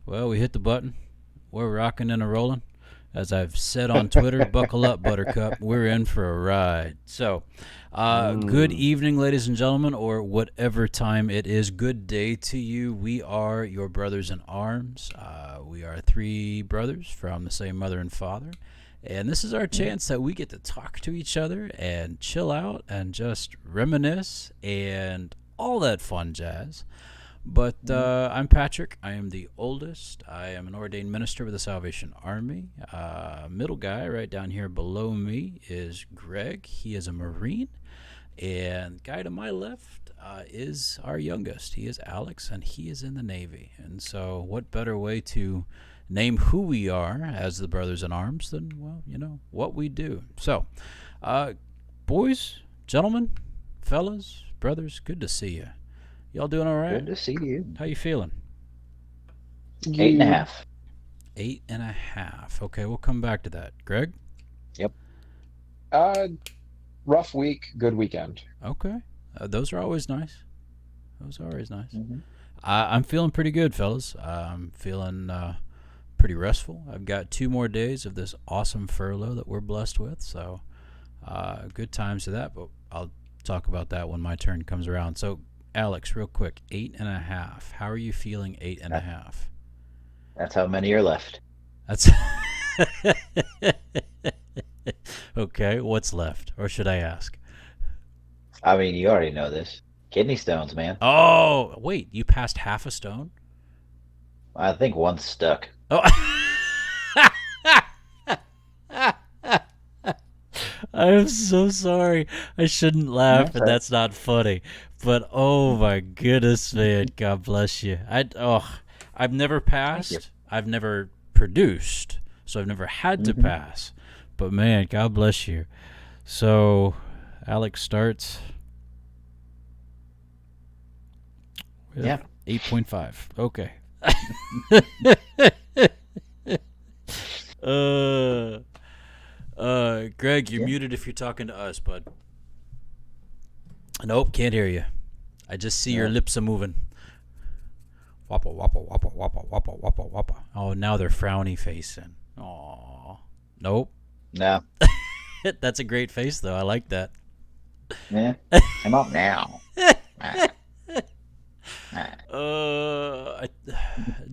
Well, we hit the button. We're rocking and a rolling. As I've said on Twitter, buckle up, Buttercup. We're in for a ride. So, good evening, ladies and gentlemen, or whatever time it is. Good day to you. We are your brothers in arms. We are three brothers from the same mother and father. And this is our chance that we get to talk to each other and chill out and just reminisce and all that fun jazz. But I'm Patrick. I am the oldest. I am an ordained minister with the Salvation Army. Middle guy right down here below me is Greg. He is a Marine. And guy to my left is our youngest. He is Alex, and he is in the Navy. And so what better way to name who we are as the Brothers in Arms than, well, you know, what we do. So, boys, gentlemen, fellas, brothers, good to see you. Y'all doing all right? Good to see you. How you feeling? 8.5. 8.5. Okay, we'll come back to that. Greg? Yep. Rough week, good weekend. Okay. Those are always nice. I'm feeling pretty good, fellas. I'm feeling pretty restful. I've got 2 more days of this awesome furlough that we're blessed with, so good times to that, but I'll talk about that when my turn comes around. So, Alex, real quick, 8.5. How are you feeling 8.5? That's how many are left. That's okay. What's left, or should I ask? I mean, you already know this. Kidney stones, man. Oh, wait, you passed half a stone? I think one's stuck. Oh. I'm so sorry. I shouldn't laugh, and that's not funny. But oh my goodness, man! God bless you. I've never passed. I've never produced, so I've never had to pass. But man, God bless you. So, Alex starts. Yeah. 8.5. Okay. Greg, you're muted if you're talking to us, bud. Nope, can't hear you. I just see your lips are moving. Wappa, wappa, wappa, wappa, wappa, wappa, wappa. Oh, now they're frowny facing. Aw. Nope. No. That's a great face, though. I like that. Yeah. I'm up now.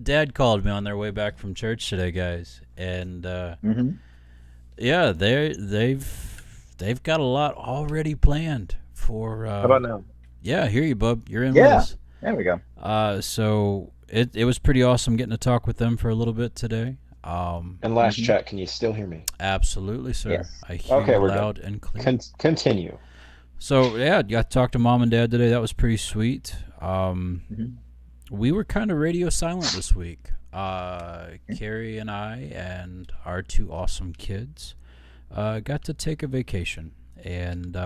Dad called me on their way back from church today, guys, and yeah, they've got a lot already planned for. How about now? Yeah, I hear you, bub. You're in with us. There we go. So it was pretty awesome getting to talk with them for a little bit today. And last check, can you still hear me? Absolutely, sir. Yes. I hear you loud and clear. Continue. So yeah, got to talk to Mom and Dad today. That was pretty sweet. We were kind of radio silent this week. Carrie and I and our 2 awesome kids got to take a vacation, and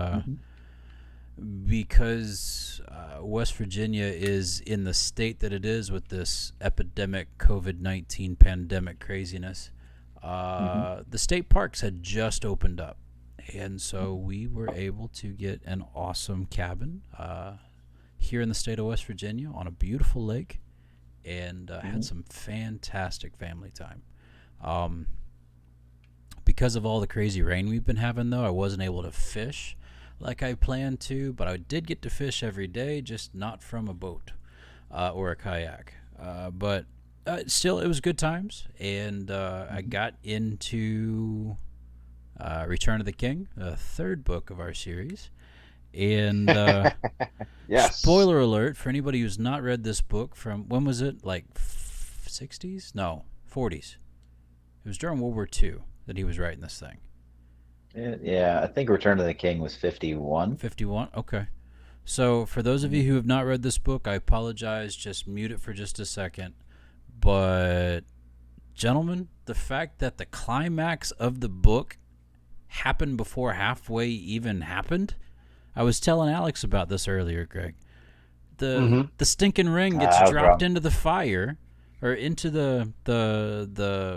because West Virginia is in the state that it is with this epidemic COVID-19 pandemic craziness, the state parks had just opened up, and so we were able to get an awesome cabin here in the state of West Virginia on a beautiful lake, and had some fantastic family time. Because of all the crazy rain we've been having, though, I wasn't able to fish like I planned to, but I did get to fish every day, just not from a boat or a kayak. But still, it was good times, and I got into Return of the King, the 3rd book of our series. And yes. Spoiler alert for anybody who's not read this book from, when was it, like 60s? No, 40s. It was during World War II that he was writing this thing. Yeah, I think Return of the King was 51. 51? Okay. So for those of you who have not read this book, I apologize. Just mute it for just a second. But, gentlemen, the fact that the climax of the book happened before halfway even happened, I was telling Alex about this earlier, Greg. The stinking ring gets dropped into the fire, or into the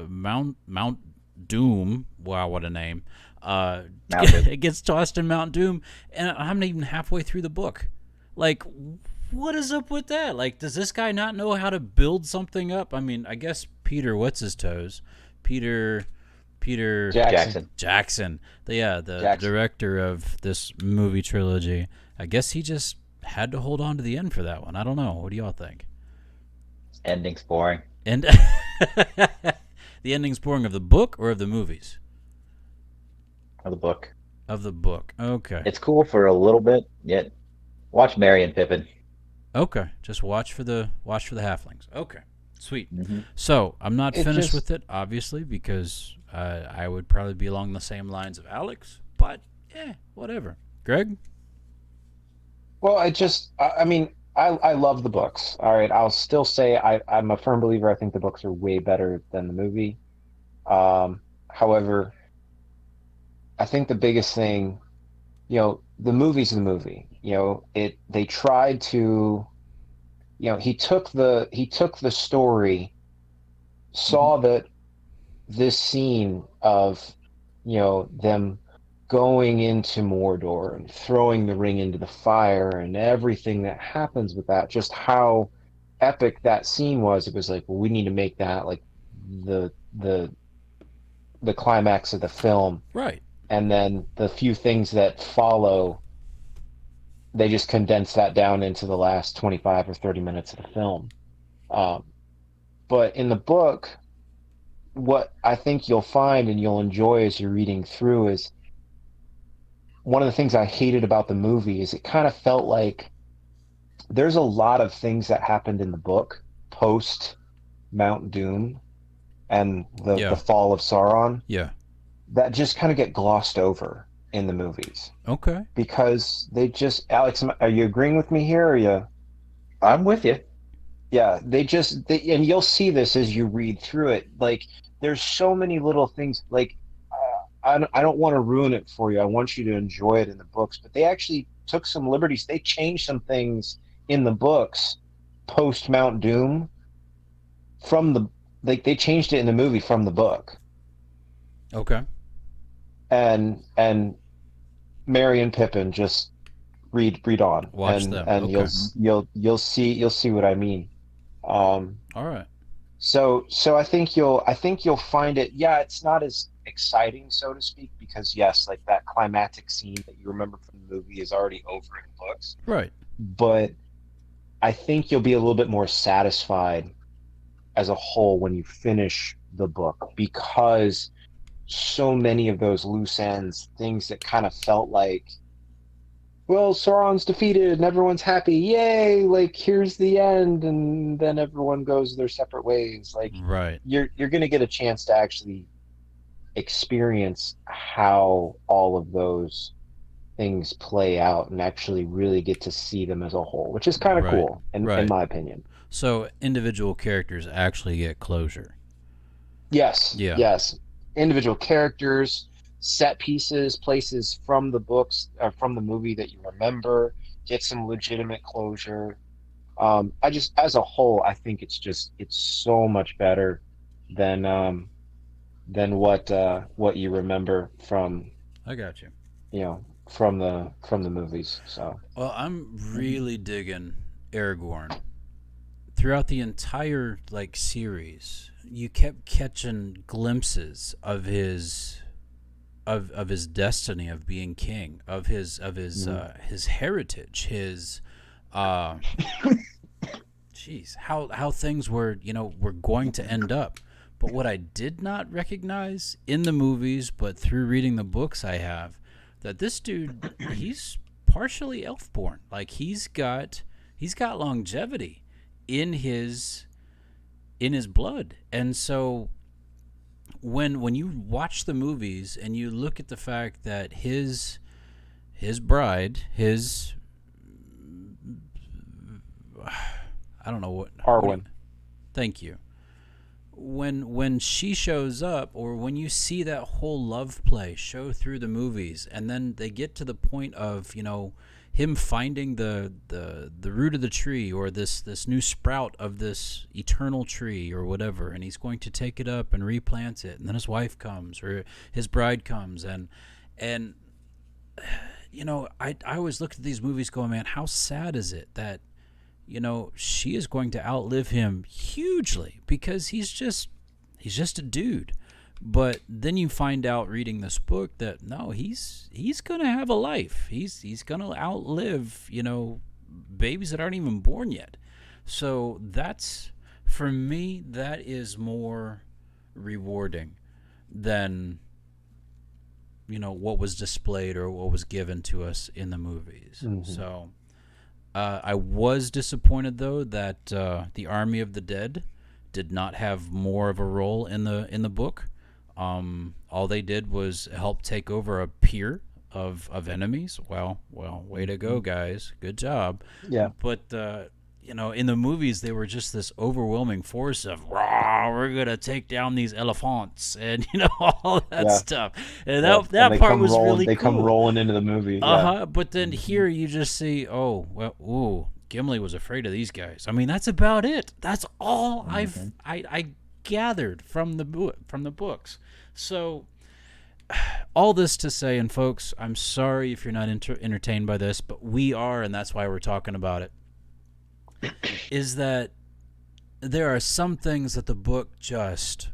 Mount Doom. Wow, what a name! It gets tossed in Mount Doom, and I'm not even halfway through the book. Like, what is up with that? Like, does this guy not know how to build something up? I mean, I guess Peter, what's his toes? Peter Jackson. Jackson. The director of this movie trilogy. I guess he just had to hold on to the end for that one. I don't know. What do y'all think? Ending's boring. And the ending's boring of the book or of the movies? Of the book. Of the book. Okay. It's cool for a little bit, yet watch Merry and Pippin. Okay. Just watch for the halflings. Okay. Sweet. Mm-hmm. So I'm not finished with it, obviously, because I would probably be along the same lines of Alex. But whatever. Greg? Well, I mean, I love the books. All right, I'll still say I'm a firm believer. I think the books are way better than the movie. However, I think the biggest thing, the movie's the movie. They tried to, he took the story, saw that this scene of, them going into Mordor and throwing the ring into the fire and everything that happens with that, just how epic that scene was. It was like, well, we need to make that like the climax of the film. Right. And then the few things that follow, they just condense that down into the last 25 or 30 minutes of the film. But in the book, what I think you'll find and you'll enjoy as you're reading through is one of the things I hated about the movie is it kind of felt like there's a lot of things that happened in the book post Mount Doom and the fall of Sauron. Yeah. That just kind of get glossed over in the movies. Okay. Because they just, Alex, are you agreeing with me here? Or are you? I'm with you. Yeah, and you'll see this as you read through it. Like, there's so many little things. Like, I don't want to ruin it for you. I want you to enjoy it in the books. But they actually took some liberties. They changed some things in the books post Mount Doom they changed it in the movie from the book. Okay. And Merry and Pippin, just read on. Watch and them. And okay. you'll see what I mean. All right. So I think you'll find it. Yeah, it's not as exciting, so to speak, because yes, like that climactic scene that you remember from the movie is already over in the books. Right. But I think you'll be a little bit more satisfied as a whole when you finish the book, because so many of those loose ends, things that kind of felt like, well, Sauron's defeated and everyone's happy, yay, like here's the end, and then everyone goes their separate ways. Like, right. You're going to get a chance to actually experience how all of those things play out and actually really get to see them as a whole, which is kind of cool in my opinion. So individual characters actually get closure. Yes. Yeah. Yes. Individual characters, set pieces, places from the books or from the movie that you remember, get some legitimate closure. As a whole, I think it's so much better than what you remember from. I got you. From the movies. So. Well, I'm really digging Aragorn. Throughout the entire series, you kept catching glimpses of his destiny of being king, of his heritage, his how things were going to end up. But what I did not recognize in the movies, but through reading the books, I have that this dude, he's partially elf-born. Like he's got longevity in his blood. And so when you watch the movies and you look at the fact that his bride, I don't know what Arwen. Thank you. When she shows up, or when you see that whole love play show through the movies, and then they get to the point of him finding the root of the tree, or this new sprout of this eternal tree or whatever, and he's going to take it up and replant it, and then his wife comes, or his bride comes, and I always look at these movies going, man, how sad is it that she is going to outlive him hugely because he's just a dude. But then you find out reading this book that no, he's gonna have a life. He's gonna outlive babies that aren't even born yet. So that's, for me, that is more rewarding than what was displayed or what was given to us in the movies. So I was disappointed though that the Army of the Dead did not have more of a role in the book. All they did was help take over a pier of enemies. Well, way to go, guys. Good job. Yeah. But in the movies, they were just this overwhelming force of, "Rah, we're gonna take down these elephants," and all that stuff. And that part was really cool. They come rolling into the movie. But then here you just see, oh well, ooh, Gimli was afraid of these guys. I mean, that's about it. That's all I gathered from the books. So all this to say, and folks, I'm sorry if you're not entertained by this, but we are, and that's why we're talking about it, is that there are some things that the book just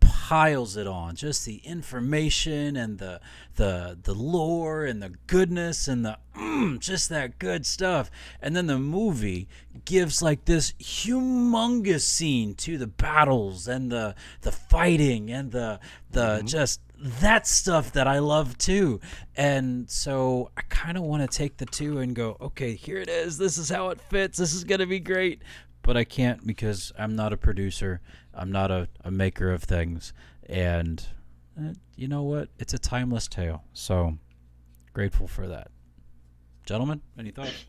piles it on, just the information and the lore and the goodness and the just that good stuff. And then the movie gives like this humongous scene to the battles and the fighting and the just that stuff that I love too. And so I kind of want to take the two and go, okay, here it is. This is how it fits. This is going to be great. But I can't because I'm not a producer. I'm not a maker of things. And you know what? It's a timeless tale. So grateful for that. Gentlemen, any thoughts?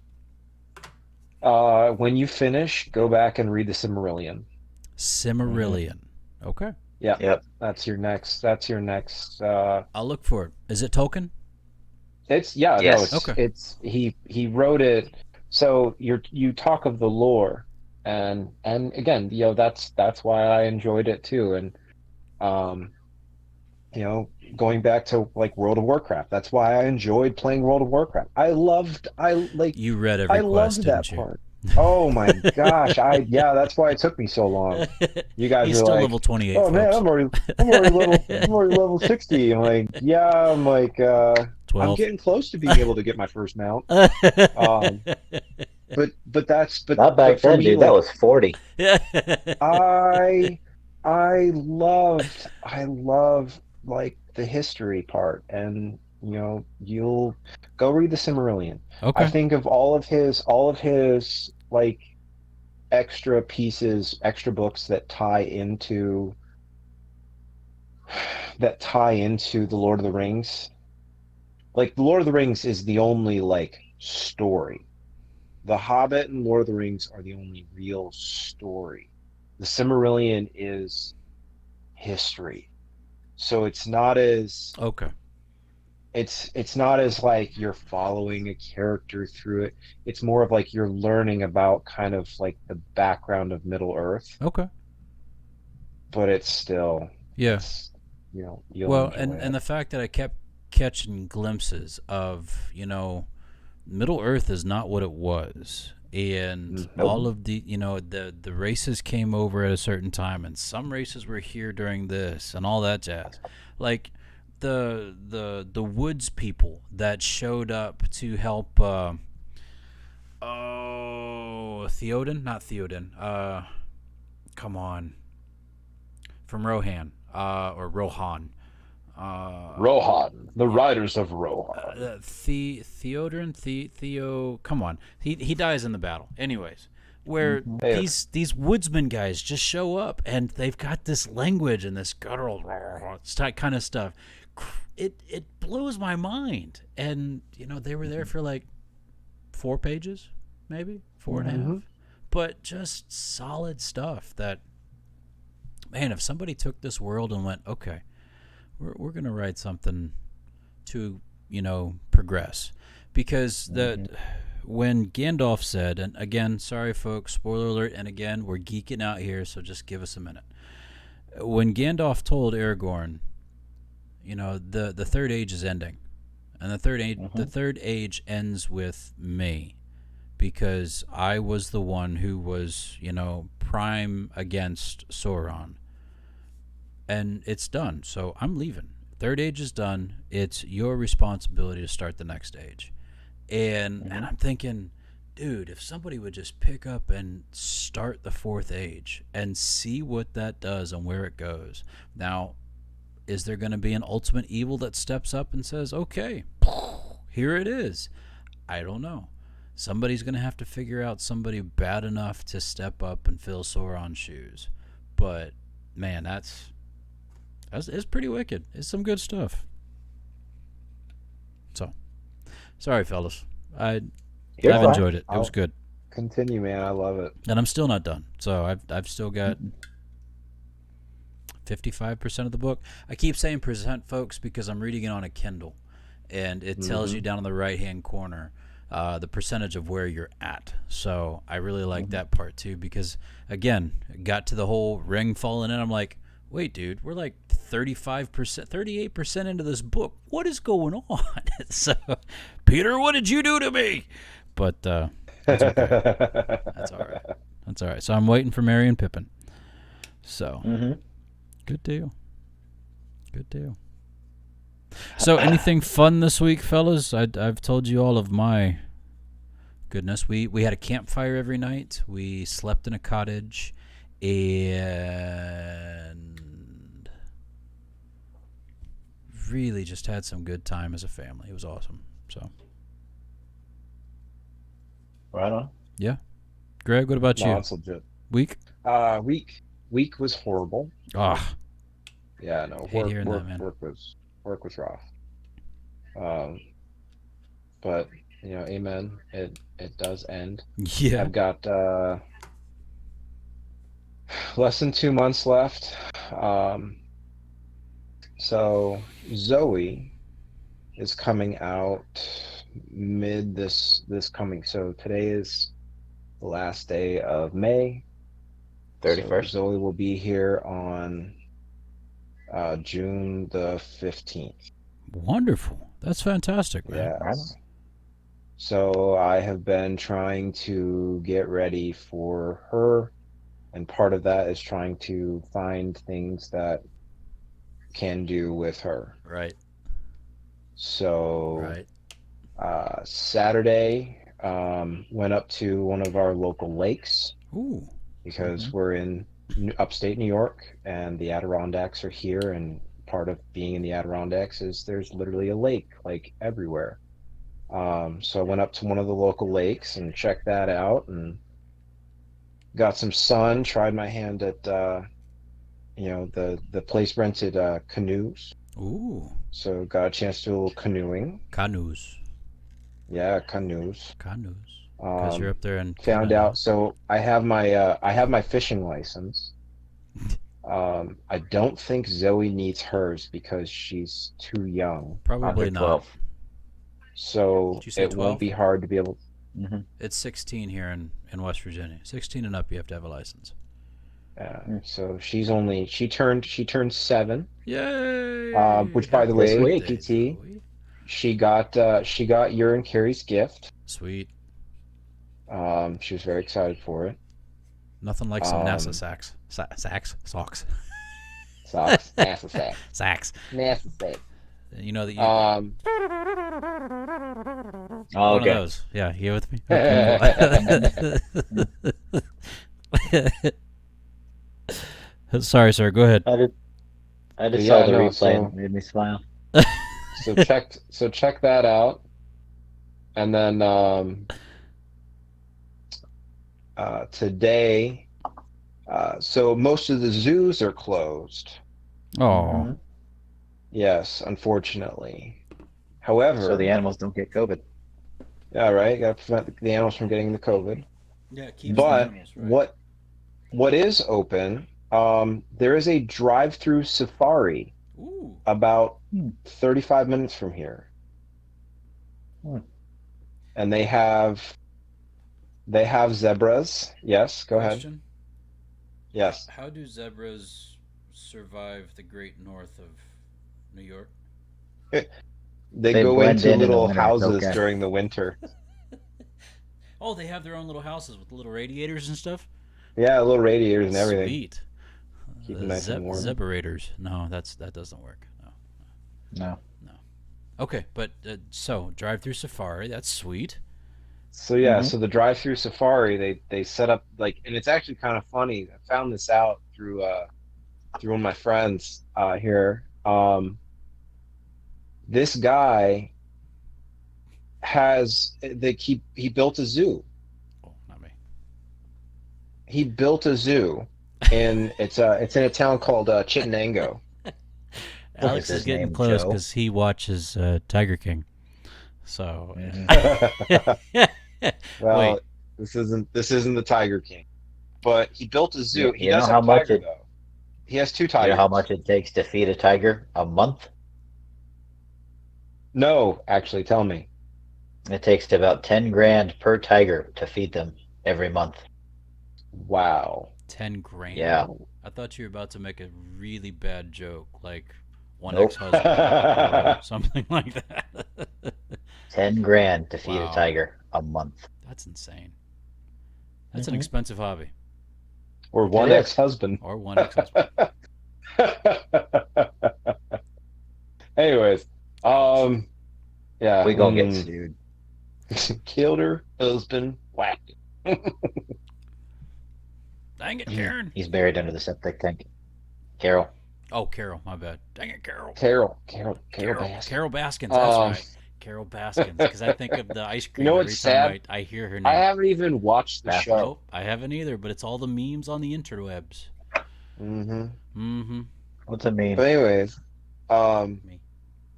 When you finish, go back and read the Silmarillion. Silmarillion. Okay. Yeah. Yep. That's your next. I'll look for it. Is it Tolkien? It's Yes. okay. It's he wrote it. So you talk of the lore, and again, that's why I enjoyed it too. And going back to like World of Warcraft, that's why I enjoyed playing World of Warcraft. You read every I quest, loved that didn't you? part. Oh my gosh, that's why it took me so long. You guys He's are still like, level 28. oh folks. man, I'm already level 60. I'm like, I'm like, 12. I'm getting close to being able to get my first mount. But Not back then, dude. That was 40. I love like the history part, and you'll go read the Silmarillion. Okay. I think of all of his like extra pieces, extra books that tie into the Lord of the Rings. Like the Lord of the Rings is the only like story. The Hobbit and Lord of the Rings are the only real story. The Silmarillion is history. So it's not as Okay. It's not as like you're following a character through it. It's more of like you're learning about kind of like the background of Middle Earth. Okay. But it's still you'll enjoy it. And the fact that I kept catching glimpses of Middle Earth is not what it was, and all of the the races came over at a certain time, and some races were here during this and all that jazz, like the woods people that showed up to help. Theoden, not Theoden. Come on, from Rohan, or Rohan. Rohan, the Riders of Rohan. Theo. Come on, he dies in the battle. Anyways, where these woodsman guys just show up and they've got this language and this guttural kind of stuff. It blows my mind. And they were there for like 4 pages, maybe 4 and a half, but just solid stuff. That, man, if somebody took this world and went, okay, we're going to write something to, progress. Because when Gandalf said, and again, sorry folks, spoiler alert, and again, we're geeking out here, so just give us a minute. When Gandalf told Aragorn, the third age is ending, and the third age ends with me. because I was the one who was, prime against Sauron. And it's done. So I'm leaving. Third age is done. It's your responsibility to start the next age. And I'm thinking, dude, if somebody would just pick up and start the fourth age and see what that does and where it goes. Now, is there going to be an ultimate evil that steps up and says, okay, here it is? I don't know. Somebody's going to have to figure out somebody bad enough to step up and fill Sauron's shoes. But, man, it's pretty wicked. It's some good stuff. So, sorry, fellas. I've enjoyed it. It was good. Continue, man. I love it. And I'm still not done. So I've still got 55% of the book. I keep saying present, folks, because I'm reading it on a Kindle, and it tells you down in the right-hand corner the percentage of where you're at. So I really like that part too, because again, got to the whole ring falling in. I'm like, wait, dude, we're like 35%, 38% into this book. What is going on? So, Peter, what did you do to me? But that's okay. That's all right. That's all right. So I'm waiting for Merry and Pippin. So, good deal. Good deal. So, anything fun this week, fellas? I've told you all of my goodness. We had a campfire every night. We slept in a cottage, and really just had some good time as a family. It was awesome. So, Right on. yeah. Greg, what about you? That's legit. Week? Week was horrible. Ah, Yeah, no. hate hearing that, man. Work was rough. But amen. It does end. Yeah. I've got less than 2 months left. So Zoe is coming out mid this coming. So today is the last day of May. 31st. So Zoe will be here on June the 15th. Wonderful. That's fantastic, man. Yes. So I have been trying to get ready for her, and part of that is trying to find things that can do with her. Right. So Right. Saturday, went up to one of our local lakes Ooh. because we're in upstate New York, and the Adirondacks are here, and part of being in the Adirondacks is there's literally a lake like everywhere. So I went up to one of the local lakes and checked that out and got some sun, tried my hand at the place rented canoes. Ooh. So got a chance to do a little canoeing. Canoes. Yeah, canoes. Because you're up there and Found out. So I have my fishing license. I don't think Zoe needs hers because she's too young. Probably not. 12. So Did you say it 12? won't be hard to be able. It's 16 here in West Virginia. 16 and up, you have to have a license. So she turned 7. Yay! Which, by the This way, week. PT, she got your and Carrie's gift. Sweet. She was very excited for it. Nothing like some NASA socks. Socks? Socks, NASA socks, Sacks. NASA socks. You know that you. Oh, One okay. of those. Yeah, you with me? Okay, cool. Sorry, sir. Go ahead. I just But saw yeah, the no, replay so- and it made me smile. So check that out, and then today, so most of the zoos are closed. Oh, Yes, unfortunately. However, So the animals don't get COVID. yeah, right. Got to prevent the animals from getting the COVID. yeah. But what is open? There is a drive-through safari Ooh. about 35 minutes from here, and they have zebras. Yes, go ahead. Question. Yes, How do zebras survive the great north of New York? they They go blend into in the little winter, it's houses okay. during the winter. Oh, they have their own little houses with little radiators and stuff. Yeah, little radiators and everything. Sweet. Keep them nice and warm. Zeparators. No, that doesn't work. No. No. Okay, but so drive-through safari. That's sweet. So yeah, Mhm. so the drive-through safari, they set up like, and it's actually kind of funny. I found this out through one of my friends here. This guy he built a zoo. Oh, not me. He built a zoo, and it's in a town called Chittenango. Alex Is is his getting name close Joe? because he watches Tiger King. So Mhm. Well, wait, this isn't the Tiger King, but he built a You, zoo. He you does know have how a much tiger it though. He has two you know how tigers. much it takes to feed a tiger a month? No, actually, tell me. It takes about 10 grand per tiger to feed them every month. Wow. 10 grand. Yeah. I thought you were about to make a really bad joke, like one Nope. ex-husband or something like that. 10 grand to feed a Wow, tiger a month. that's insane. That's an Hmm. expensive hobby, Or It one is. ex-husband. or one ex-husband. Anyways, Ouch! um, yeah, We gonna get sued. killed her husband, whacked it. Dang it, Karen. He's buried under the septic tank. Carol. Oh, Carol, my bad. Dang it, Carol. Carol Baskin. Carol Baskins. That's Um, right. Carol Baskins. Because I think of the ice you know cream every what's time sad? I hear her I name. haven't even watched the Baskin. show. Nope, I haven't either, but it's all the memes on the interwebs. Mm-hmm. Mm-hmm. What's a meme? But anyways, Me.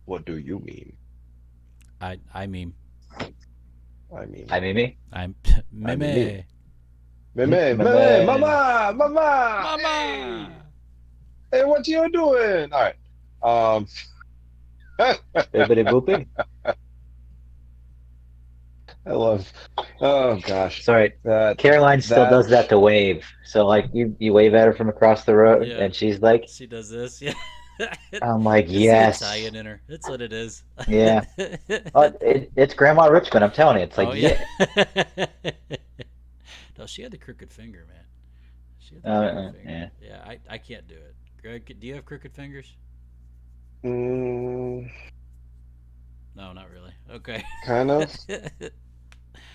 what do you mean? I meme. I mean, I mean me? I'm I mean me. meme. Meme, mama, hey, Mama. hey, what you doing? All right. Um, Bibbidi boopy? I love. Oh gosh, Sorry. that Caroline still that does that to wave. So like you wave at her from across the road Yeah, and she's like, she does this. Yeah. I'm like, It's the yes. Italian in her. That's what it is. Yeah. It's Grandma Richmond, I'm telling you. It's like, Oh yeah. yeah. No, she had the crooked finger, man. She had the crooked finger. Yeah. Yeah, I can't do it. Greg, do you have crooked fingers? mm, No, not really. Okay. kind of.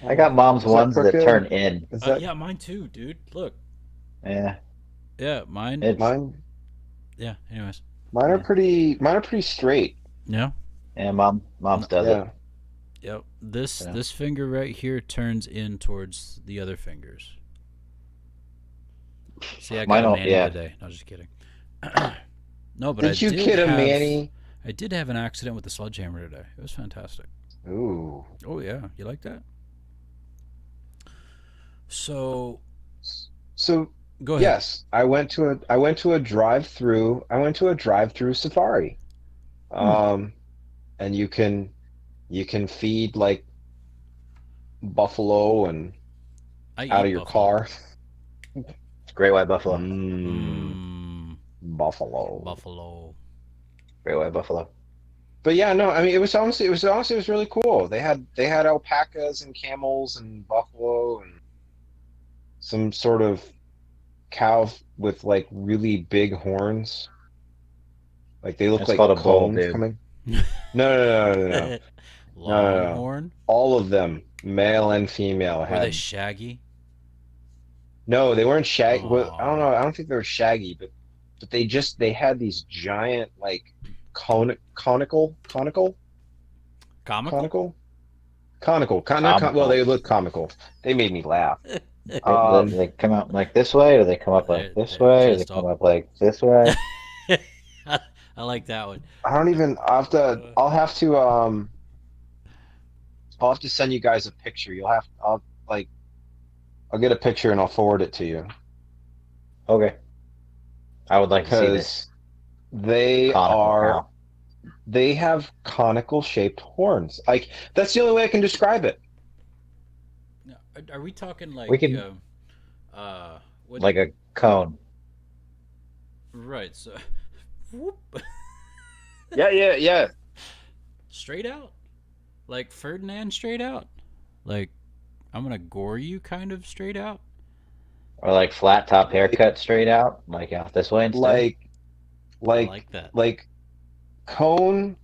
I got mom's Is that ones that turn crooked? in. Is that Yeah, mine too, dude. Look. Yeah. Yeah, mine. It's mine? Yeah. Anyways. Mine are yeah. pretty. Mine are pretty straight. Yeah. Yeah, mom's does it. Yeah. Yep. This Yeah. this finger right here turns in towards the other fingers. See, I got Mine a don't Manny yeah. today. No, just kidding. No, but Did you get a Manny? I did have an accident with the sledgehammer today. It was fantastic. Ooh. Oh yeah, you like that? So So go ahead. yes, I went to a drive-through safari. Hmm. And you can feed like buffalo and I out eat of your buffalo. car. Great white buffalo. Mmm. Buffalo. Buffalo. Great white buffalo. But yeah, no, I mean it was really cool. They had alpacas and camels and buffalo and some sort of cow with like really big horns. Like they look That's called like a bull, cones dude. coming. No, no, no, no, no, no, no, no, no. Longhorn. All of them, male and female, Were they had. shaggy? No, they weren't shaggy. Well, I don't Oh, know. I don't think they were shaggy, but they had these giant like conical, comical. conical, not well, Comical. they look comical. They made me laugh. They, they come out like this way, or they come up like this They're way, or they just come all. up like this way. I like that one. I don't even. Uh, I'll have to send you guys a picture. I'll get a picture and I'll forward it to you Okay. I would like to see this because they conical are cow. they have conical shaped horns. Like that's the only way I can describe it. now, are we talking We like can what? like a cone. Right. So, whoop, Yeah. straight out, like Ferdinand straight out. Like I'm gonna gore you kind of straight out. Or like flat top haircut straight out, like out this way instead. Like I like like that. like cone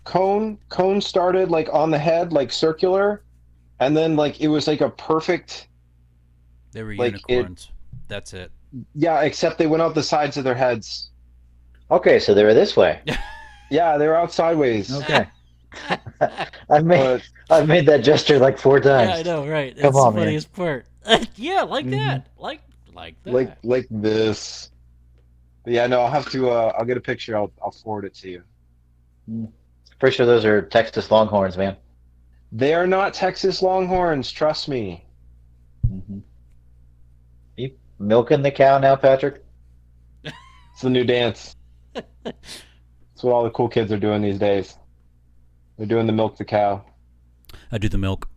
cone started like on the head, like circular, and then like it was like a perfect They were like it. unicorns. That's it. Yeah, except they went out the sides of their heads. Okay, so they were this way. Yeah, they were out sideways. Okay. I've made But I've made that gesture like 4 Yeah, I times. know, right? Come That's the on, man. funniest part. Yeah, like mhm, that. Like that. like this. But yeah, no, I'll have to. I'll get a picture. I'll forward it to you. Pretty sure those are Texas Longhorns, man. They are not Texas Longhorns. Trust me. Hmm. You milking the cow now, Patrick? It's the new dance. It's what all the cool kids are doing these days. They're doing the milk the cow. I do the milk.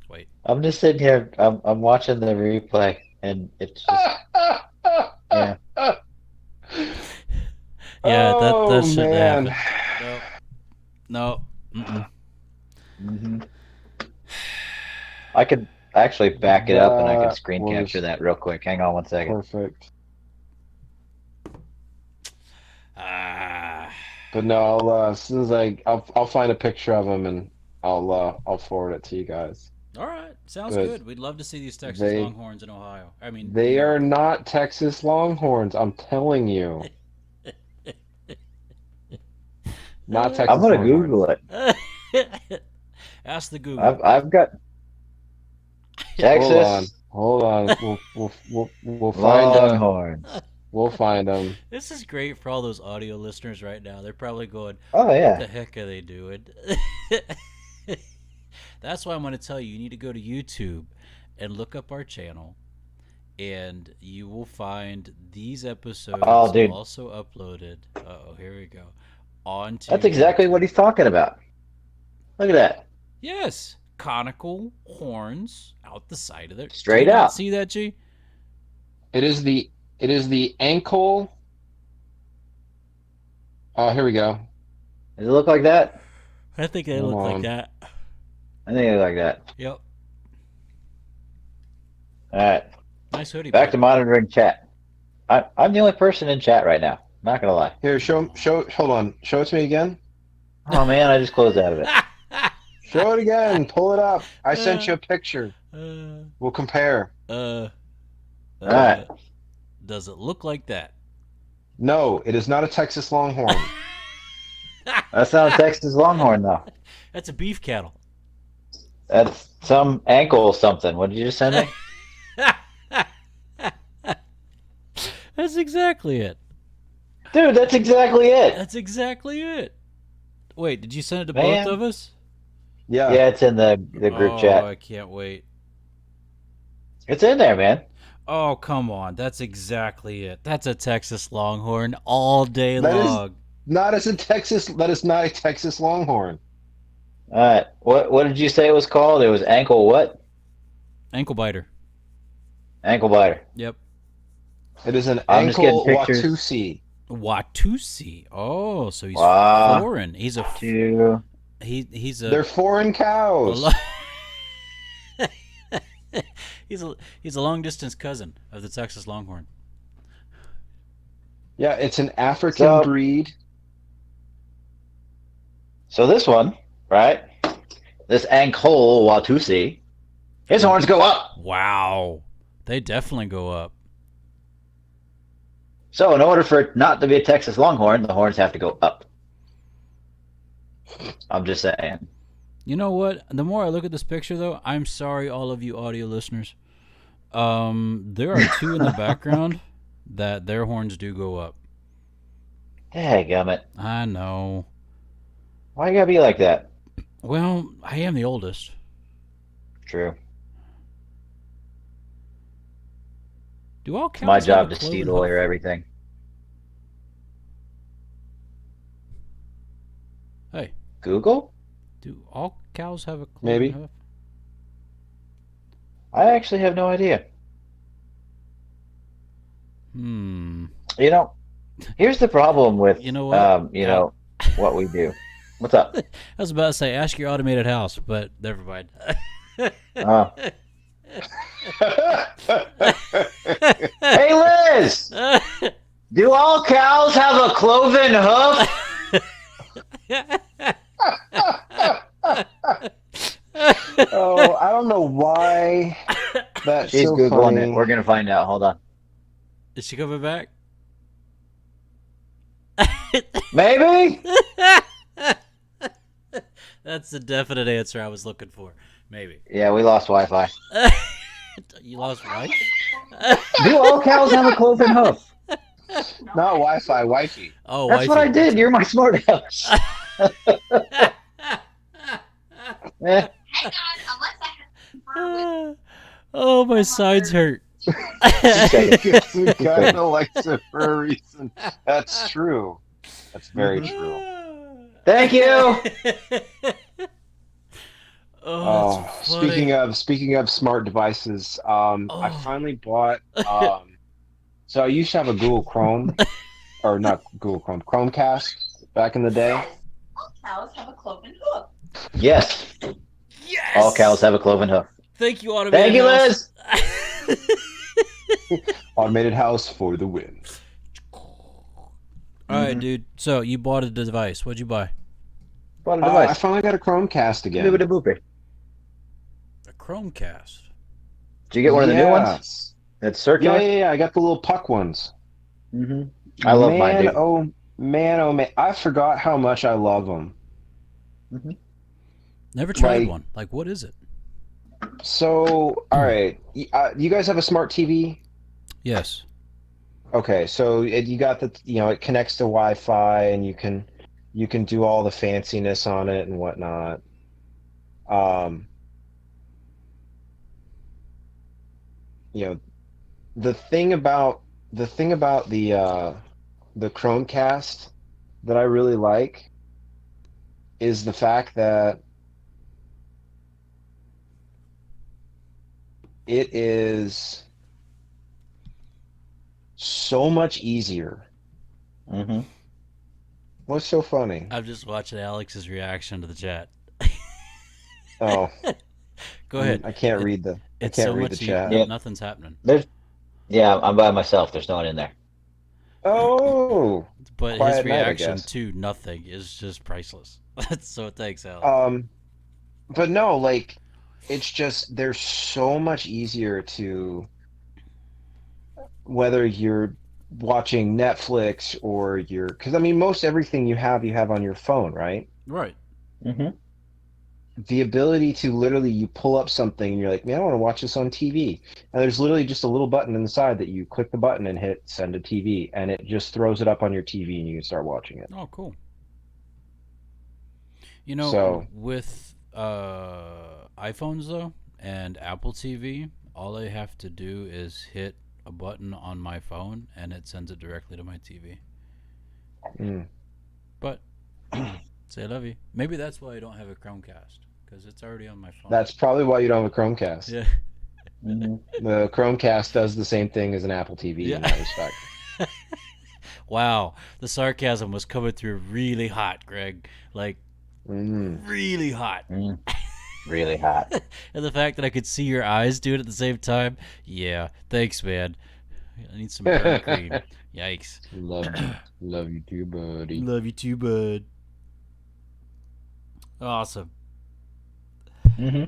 Wait. I'm just sitting here. I'm watching the replay, and it's just yeah. Yeah, that Oh shouldn't man. happen. No. Mm-mm. Hmm. I could actually back it up, and I could That screen was capture that real quick. Hang on one second. perfect. Ah. But no, as soon as I'll find a picture of him and I'll forward it to you guys. All right. Sounds But good. We'd love to see these Texas they Longhorns in Ohio. I mean, New they are York. not Texas Longhorns. I'm telling you, not I'm Texas gonna Longhorns. Google it. Ask the Google. I've got Texas Hold on. We'll find Longhorns. we'll find them. This is great for all those audio listeners right now. They're probably going, Oh "What yeah. the heck are they doing?" That's why I'm going to tell you. You need to go to YouTube and look up our channel, and you will find these episodes Oh, dude. also uploaded. Oh, here we go. Onto That's exactly YouTube. what he's talking about. Look at that. Yes, conical horns out the side of their. Straight Did you not out. see that, G? It is the ankle. Oh, here we go. Does it look like that? I think they Hold look like on. that. I think it's like that. Yep. All right. Nice hoodie. Back bud. to monitoring chat. I'm the only person in chat right now. Not gonna lie. Here, hold on. Show it to me again. Oh man, I just closed out of it. Show it again. Pull it up. I sent you a picture. We'll compare. All right. Does it look like that? No, it is not a Texas Longhorn. That's not a Texas Longhorn though. That's a beef cattle. That's some ankle something. What did you just send me? That's exactly it. Dude, that's exactly it. That's exactly it. Wait, did you send it to Man. both of us? Yeah. Yeah, it's in the group Oh, chat. I can't wait. It's in there, man. Oh, come on. That's exactly it. That's a Texas Longhorn all day That is- long. That is not a Texas Longhorn. All right. What did you say it was called? It was ankle what? Ankle biter. Ankle biter. Yep. It is an I'm just getting ankle pictures. Watusi. Watusi. Oh, so he's Wow. foreign. He's a Two. he's a They're foreign a cows. lo- he's a long distance cousin of the Texas Longhorn. Yeah, it's an African So- breed. So this one, right? This ankle Watusi, his horns go up. Wow. They definitely go up. So in order for it not to be a Texas Longhorn, the horns have to go up. I'm just saying. You know what? The more I look at this picture, though, I'm sorry, all of you audio listeners. There are two in the background that their horns do go up. Dadgummit. I know. Why you gotta be like that? Well, I am the oldest. True. Do all It's my cows have job a to cloven hoof? steal everything. Hey, Google? do all cows have a cloven Maybe. hoof? I actually have no idea. Hmm. You know, here's the problem with You know what? what we do. What's up? I was about to say, ask your automated house, but never mind. Oh. Hey, Liz! Do all cows have a cloven hoof? Oh, I don't know why that's She's so Googling it. funny. We're going to find out. Hold on. Is she coming back? Maybe? That's the definite answer I was looking for. Maybe. Yeah, we lost Wi Fi. You lost wife? Do all cows have a cloven hoof? Not Wi-Fi, Wi-Fi. Oh, That's what wifey. I did. You're my smart house. Eh. Oh, my sides hurt. Because we kind of likes it for a reason. That's true. That's very Mhm. true. Thank you. Oh, Oh, that's funny. speaking of smart devices, I Oh. finally bought. So I used to have a Google Chrome, or not Google Chrome, Chromecast back in the day. All cows have a cloven hoof. Yes. Yes! All cows have a cloven hoof. Thank you, Automated Thank you, House. Liz. Automated house for the win. All right, dude. So you bought a device. What'd you buy? What a I device. finally got a Chromecast again. Boopity boopy. A Chromecast. Did you get one of the new ones? Yes. That's Yeah, circular? yeah. I got the little puck ones. Mm-hmm. I love mine, dude. Oh man. I forgot how much I love them. Mm-hmm. Never tried Like- one. Like, what is it? So, all right. You guys have a smart TV? Yes. Okay, so you got it connects to Wi-Fi and you can do all the fanciness on it and whatnot. Um, you know, the thing about the Chromecast that I really like is the fact that it is so much easier. Mm-hmm. What's so funny? I'm just watching Alex's reaction to the chat. Oh, Go ahead. I can't read the chat. Yeah. Nothing's happening. Yeah, I'm by myself. There's no one in there. Oh, But quiet his night, I reaction guess. to nothing is just priceless. So thanks, Alex. But no, like it's just they're so much easier to whether you're watching Netflix or because I mean most everything you have on your phone, right? Right. Mm-hmm. The ability to literally you pull up something and you're like, man, I want to watch this on TV. And there's literally just a little button inside that you click the button and hit send to TV, and it just throws it up on your TV and you can start watching it. Oh, cool. You know, So- with iPhones though and Apple TV, all I have to do is hit a button on my phone and it sends it directly to my TV. Mm. But say I love you. Maybe that's why I don't have a Chromecast because it's already on my phone. That's probably why you don't have a Chromecast. yeah. Mm-hmm. The Chromecast does the same thing as an Apple TV Yeah. in that respect. Wow, the sarcasm was coming through really hot, Greg. Like Mm. really hot. Mm. Really hot. And the fact that I could see your eyes do it at the same time. Yeah, thanks, man. I need some burn cream. Yikes. Love you too, buddy. Love you too, bud. Awesome. Mm-hmm.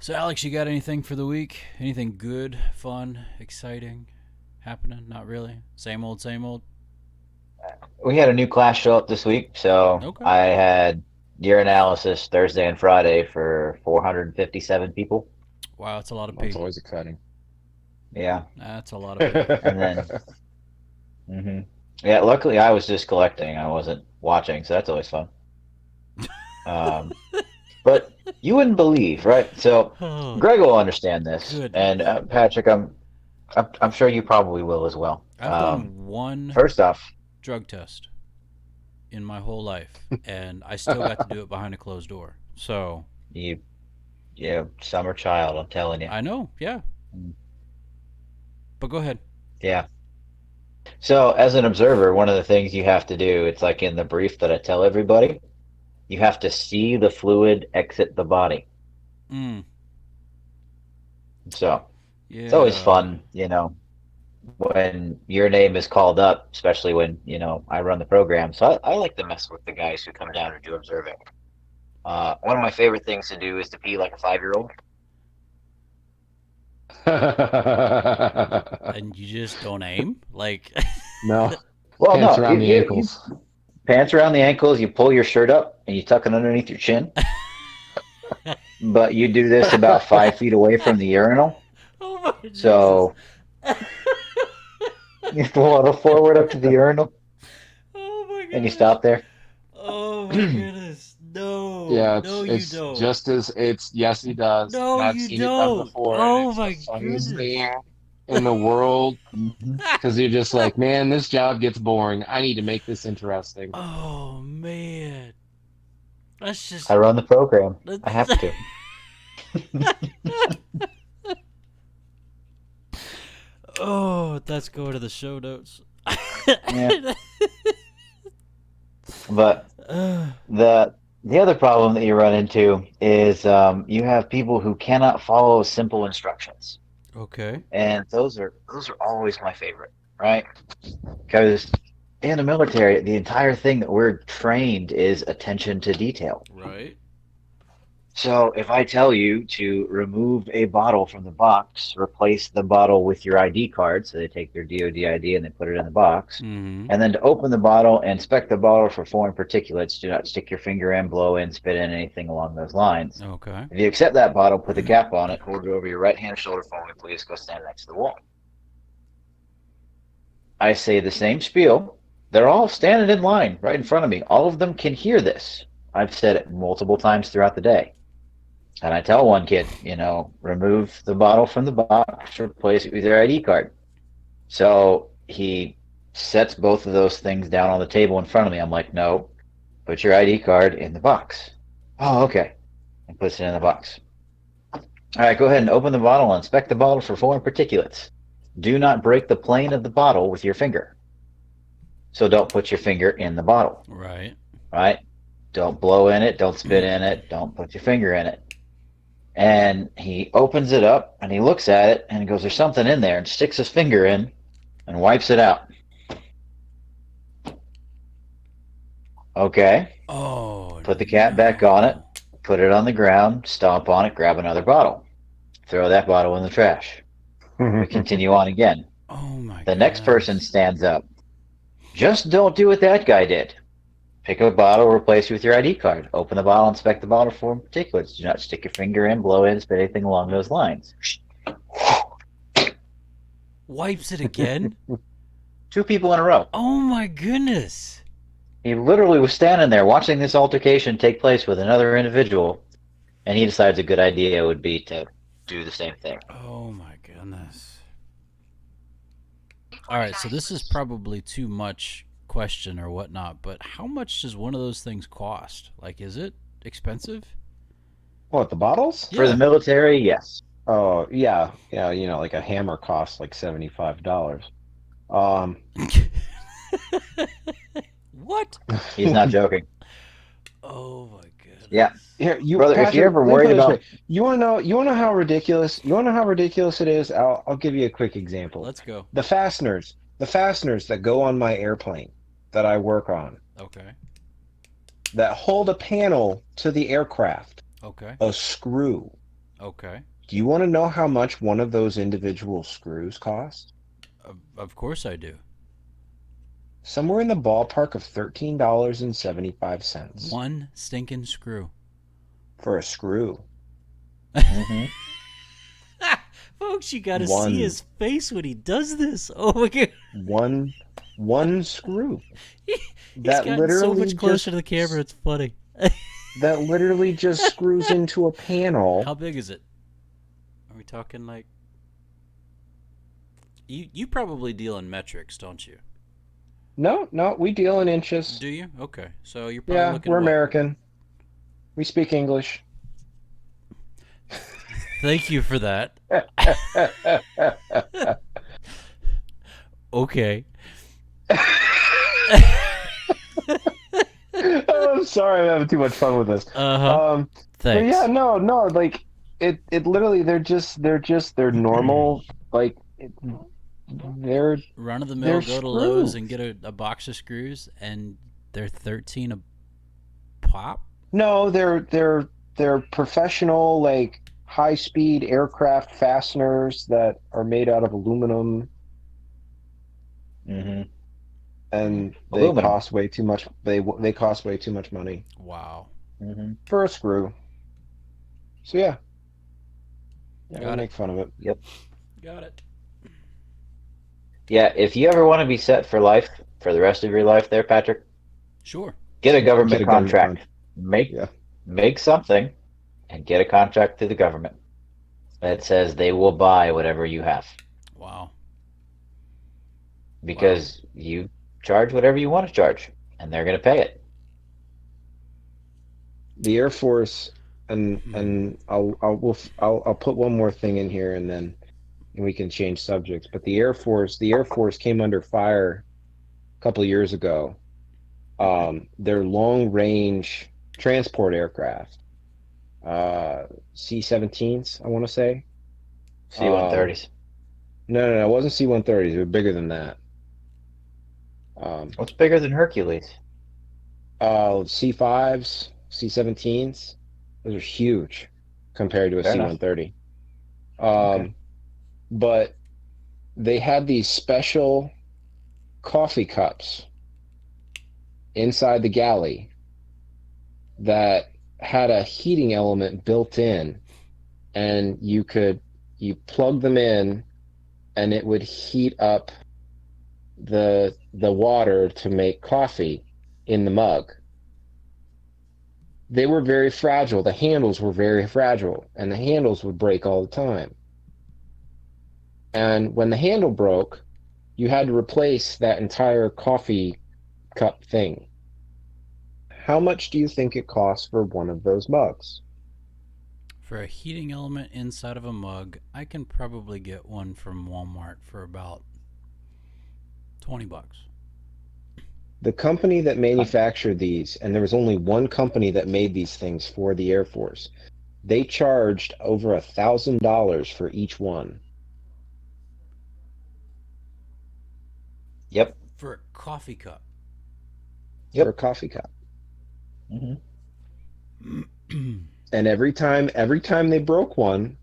So, Alex, you got anything for the week? Anything good, fun, exciting happening? Not really. Same old, same old. We had a new class show up this week, so Okay. I had year analysis Thursday and Friday for 457 people. Wow, that's a lot of That's people. always exciting. Yeah. That's a lot of people. And then, hmm yeah, luckily I was just collecting. I wasn't watching, so that's always fun. But you wouldn't believe, right? So Oh, Greg will understand this, Good. and Patrick, I'm sure you probably will as well. I've done one First off, drug test in my whole life, and I still got to do it behind a closed door. So yeah, summer child, I'm telling you. I know, yeah. Mm. But go ahead. Yeah. So as an observer, one of the things you have to do, it's like in the brief that I tell everybody, you have to see the fluid exit the body. Mm. So Yeah. it's always fun, when your name is called up, especially when, I run the program. So I like to mess with the guys who come down and do observing. One of my favorite things to do is to pee like a 5-year-old. And you just don't aim? Like, No, Well, pants no, around the you ankles. pants around the ankles, you pull your shirt up and you tuck it underneath your chin. But you do this about 5 feet away from the urinal. oh my Jesus. So you waddle forward up to the urinal Oh my and you gosh. stop there. Oh my goodness. No. Yeah, No, you it's don't. just as it's yes, he does, No, and I've you seen it done don't. before, and Oh it's the my funniest goodness. thing in the world Mhm. because you're just like, man, this job gets boring. I need to make this interesting. Oh man. That's I just run the program. I that's have to. Oh, that's going to the show notes. Yeah. But the other problem that you run into is you have people who cannot follow simple instructions, okay. and those are always my favorite, right? Because in the military, the entire thing that we're trained is attention to detail. Right. So if I tell you to remove a bottle from the box, replace the bottle with your ID card, so they take their DoD ID and they put it in the box, Mm-hmm. and then to open the bottle and inspect the bottle for foreign particulates, do not stick your finger in, blow in, spit in, anything along those lines. Okay. If you accept that bottle, put the cap on it, hold it over your right hand shoulder for me, please, go stand next to the wall. I say the same spiel. They're all standing in line right in front of me. All of them can hear this. I've said it multiple times throughout the day. And I tell one kid, remove the bottle from the box, replace it with your ID card. So he sets both of those things down on the table in front of me. I'm like, no, put your ID card in the box. Oh, okay. And puts it in the box. All right, go ahead and open the bottle and inspect the bottle for foreign particulates. Do not break the plane of the bottle with your finger. So don't put your finger in the bottle, Right. right? Don't blow in it. Don't spit in it. Don't put your finger in it. And he opens it up and he looks at it and he goes, there's something in there, and sticks his finger in and wipes it out. Okay. Oh Put the cap back on it, no. put it on the ground, stomp on it, grab another bottle, throw that bottle in the trash. We continue on again. Oh my The next person goodness. stands up. Just don't do what that guy did. Pick up a bottle, replace it with your ID card. Open the bottle, inspect the bottle for particulates. Do not stick your finger in, blow in, spit anything along those lines. Wipes it again? 2 people in a row. Oh my goodness. He literally was standing there watching this altercation take place with another individual, and he decides a good idea would be to do the same thing. Oh my goodness. All right, so this is probably too much question or whatnot, but how much does one of those things cost? Like, is it expensive? What, the bottles? For the military, yes. Oh, yeah. Yeah, like a hammer costs like $75. What? He's not joking. Oh my goodness. Yeah. Here, Brother, if you're Patrick, ever let me put worried it this about way. You wanna know how ridiculous it is? I'll give you a quick example. Let's go. The fasteners that go on my airplane that I work on, Okay. that hold a panel to the aircraft, Okay. a screw. Okay. Do you want to know how much one of those individual screws cost? Of course I do. Somewhere in the ballpark of $13.75 One stinking screw. for a screw. Mhm. Folks, you gotta One. see his face when he does this. Oh my god. One screw. He's That gotten so literally much closer just- to the camera, it's funny. That literally just screws into a panel. How big is it? Are we talking like you probably deal in metrics, don't you? No, we deal in inches. Do you? Okay. So you're probably Yeah, looking we're what? American. We speak English. Thank you for that. Okay. Oh, I'm sorry, I'm having too much fun with this. Uh-huh. But Thanks. yeah, no, like it literally they're normal, like they're Run of the mill, they're go to Lowe's screws. and get a box of screws, and they're 13 a pop. No, they're professional, like high speed aircraft fasteners that are made out of aluminum, Mm-hmm. and they Aluminum. cost way too much. They cost way too much money Wow. Mm-hmm. for a screw. So yeah, we Got it. make fun of it. Yep. Got it. Yeah. If you ever want to be set for life for the rest of your life, there, Patrick, Sure. get a Get government a government contract. contract. Make Yeah. make something and get a contract to the government that says they will buy whatever you have Wow. because you charge whatever you want to charge and they're going to pay it. The Air Force, and I'll put one more thing in here, and then we can change subjects. But the Air Force came under fire a couple of years ago. Their long range transport aircraft, C-17s, I want to say. Um, C-130s. no, it wasn't C-130s. They were bigger than that. What's bigger than Hercules? C-5s, C-17s. Those are huge compared to a Fair enough. C-130. Okay. But they had these special coffee cups inside the galley that had a heating element built in, and you plug them in, and it would heat up the water to make coffee in the mug. They were very fragile. The handles were very fragile, and the handles would break all the time. And when the handle broke, you had to replace that entire coffee cup thing. How much do you think it costs for one of those mugs? For a heating element inside of a mug, I can probably get one from Walmart for about $20. The company that manufactured these, and there was only one company that made these things for the Air Force, they charged over $1,000 for each one. Yep. For a coffee cup. For a Yep. coffee cup. Mm-hmm. And every time they broke one,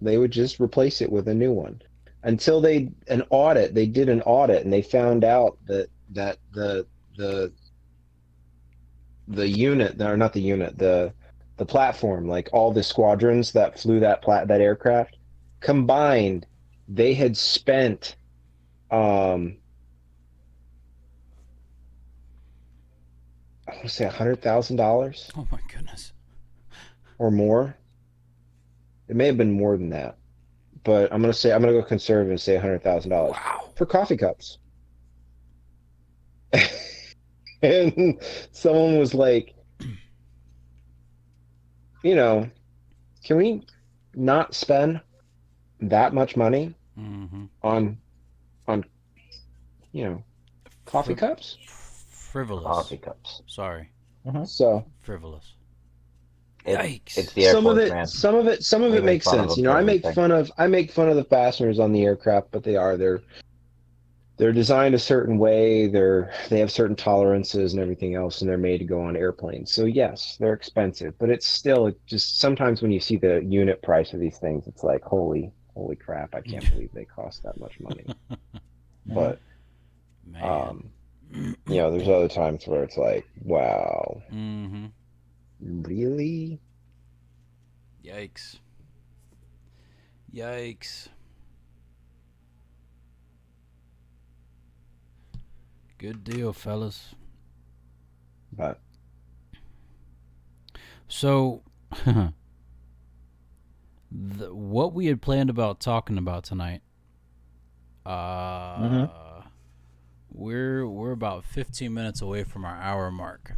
they would just replace it with a new one. Until they did an audit, and they found out that the the unit, or not the unit, the platform, like all the squadrons that flew that aircraft combined, they had spent I want to say $100,000 Oh my goodness. or more. It may have been more than that, but I'm gonna go conservative and say $100,000 Wow. for coffee cups. And someone was like, you know, can we not spend that much money Mm-hmm. on on you know coffee cups? Frivolous. Coffee cups. Sorry. Mm-hmm. So Frivolous. It's Yikes. the Air some of Force, it man. We make makes fun of sense. them for everything. I make fun of the fasteners on the aircraft, but they're designed a certain way. They have certain tolerances and everything else, and they're made to go on airplanes. So yes, they're expensive, but it's still just sometimes when you see the unit price of these things, it's like holy crap! I can't believe they cost that much money. Mm-hmm. But Man. there's other times where it's like, wow, Mm-hmm. really? Yikes. Yikes. Good deal, fellas. But So, what we had planned about talking about tonight, Mm-hmm. we're about 15 minutes away from our hour mark,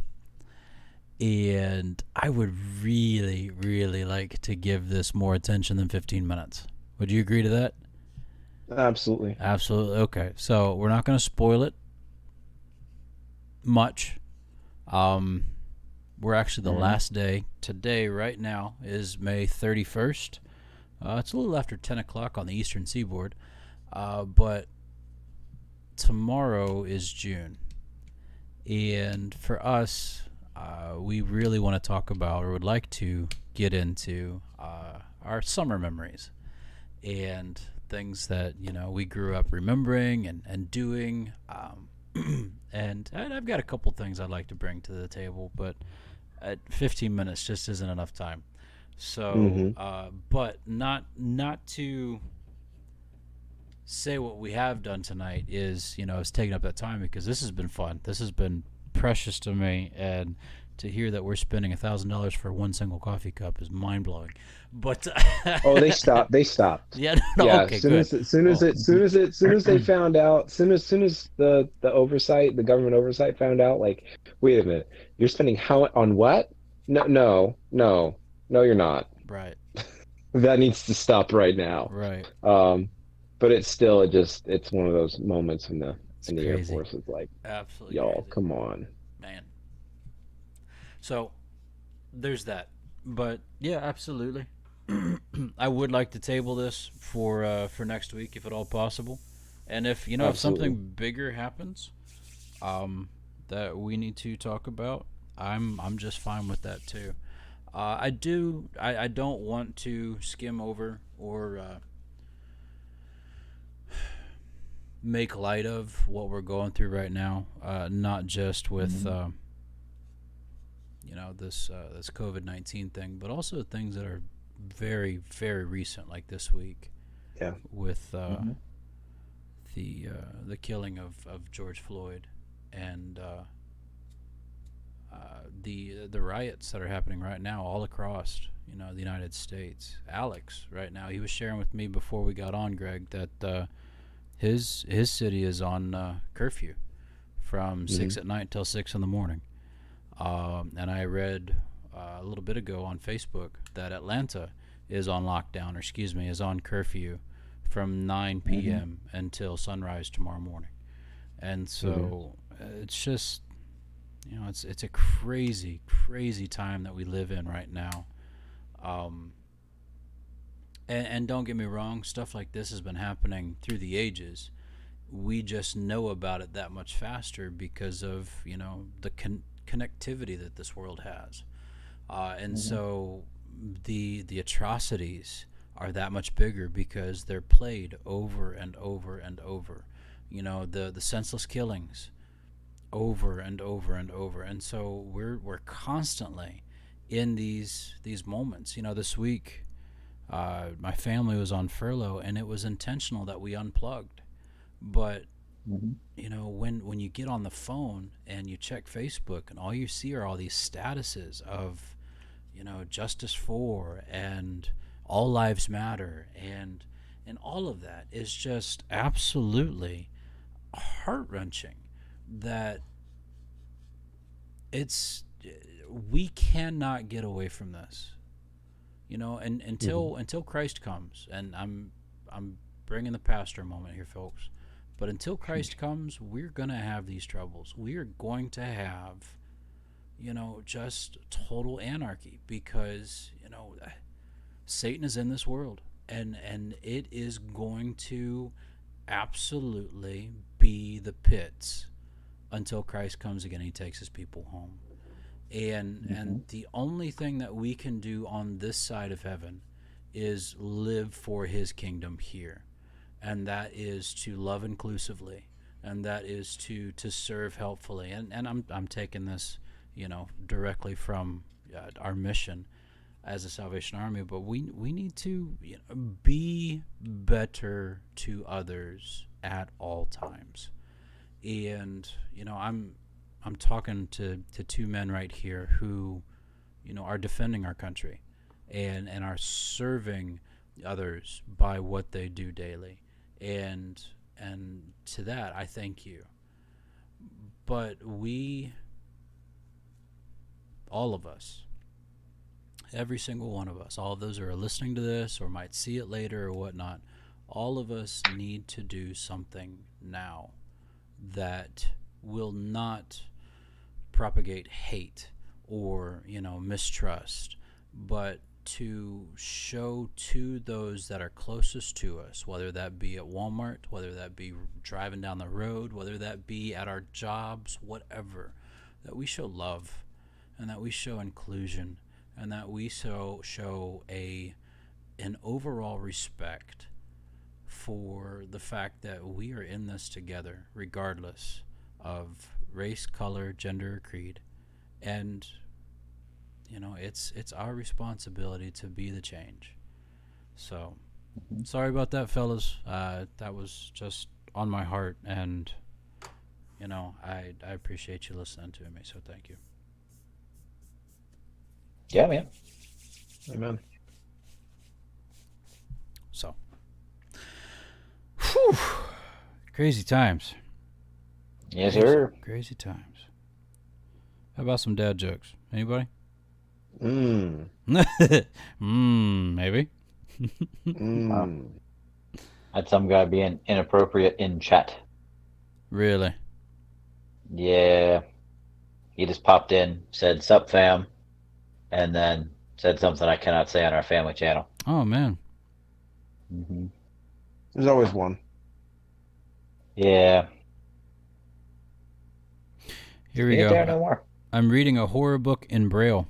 and I would really, really like to give this more attention than 15 minutes. Would you agree to that? absolutely, Absolutely. Okay, so we're not going to spoil it much. Um, We're actually the last day. Today, right now, is May 31st. It's a little after 10 o'clock on the eastern seaboard. But tomorrow is June. And for us, we really want to talk about, or would like to get into, our summer memories and things that, we grew up remembering and doing. And I've got a couple things I'd like to bring to the table, but at 15 minutes just isn't enough time. So, but not to say what we have done tonight is taking up that time, because this has been fun. This has been precious to me, and to hear that we're spending $1,000 for one single coffee cup is mind blowing. But Oh, they stopped. They stopped. yeah, no, Yeah, okay, good. soon as they found out, soon as the government oversight found out, like, wait a minute, you're spending how on what? No, you're not. Right, That needs to stop right now. right. But it's one of those moments in the It's Air crazy, Force. It's like, absolutely y'all, crazy, come on. man. So there's that. But yeah, absolutely. I would like to table this for next week, if at all possible. And if if Absolutely. something bigger happens, that we need to talk about, I'm just fine with that too. I don't want to skim over or make light of what we're going through right now. Not just with this COVID-19 thing, but also things that are very, very recent, like this week Yeah. with the killing of George Floyd, and the riots that are happening right now all across the United States. Alex, right now, he was sharing with me before we got on, Greg, that his city is on curfew from 6 at night till 6 in the morning. And I read a little bit ago on Facebook that Atlanta is on lockdown, or excuse me, is on curfew from 9 p.m. until sunrise tomorrow morning. And so it's just, it's a crazy, crazy time that we live in right now. And don't get me wrong, stuff like this has been happening through the ages. We just know about it that much faster because of, the connectivity that this world has. And so the atrocities are that much bigger because they're played over and over and over. The senseless killings over and over and over. And so we're constantly in these moments. This week my family was on furlough, and it was intentional that we unplugged. But when you get on the phone and you check Facebook, and all you see are all these statuses of justice for and all lives matter, and all of that is just absolutely heart-wrenching. That we cannot get away from this, and until Christ comes. And I'm bringing the pastor moment here, folks. But until Christ comes, we're going to have these troubles. We are going to have, just total anarchy, because, Satan is in this world, and it is going to absolutely be the pits until Christ comes again and he takes his people home. And the only thing that we can do on this side of heaven is live for his kingdom here. And that is to love inclusively, and that is to serve helpfully. And I'm taking this, directly from our mission as a Salvation Army. But we need to be better to others at all times. And I'm talking to two men right here who are defending our country and are serving others by what they do daily. And to that, I thank you. But all of us, every single one of us, all of those who are listening to this or might see it later or whatnot, all of us need to do something now that will not propagate hate or, mistrust, but to show to those that are closest to us, whether that be at Walmart, whether that be driving down the road, whether that be at our jobs, whatever, that we show love and that we show inclusion and that we show an overall respect for the fact that we are in this together, regardless of race, color, gender, or creed. And it's our responsibility to be the change. So, sorry about that, fellas. That was just on my heart, and I appreciate you listening to me. So thank you. Yeah, man. Amen. So, whew, crazy times. Yes, sir. Crazy times. How about some dad jokes? Anybody? Mm. Maybe. Had some guy being inappropriate in chat. Really? Yeah. He just popped in, said, "Sup, fam," and then said something I cannot say on our family channel. Oh, man. Mm-hmm. There's always one. Yeah. Here we Ain't there go. no more. I'm reading a horror book in Braille.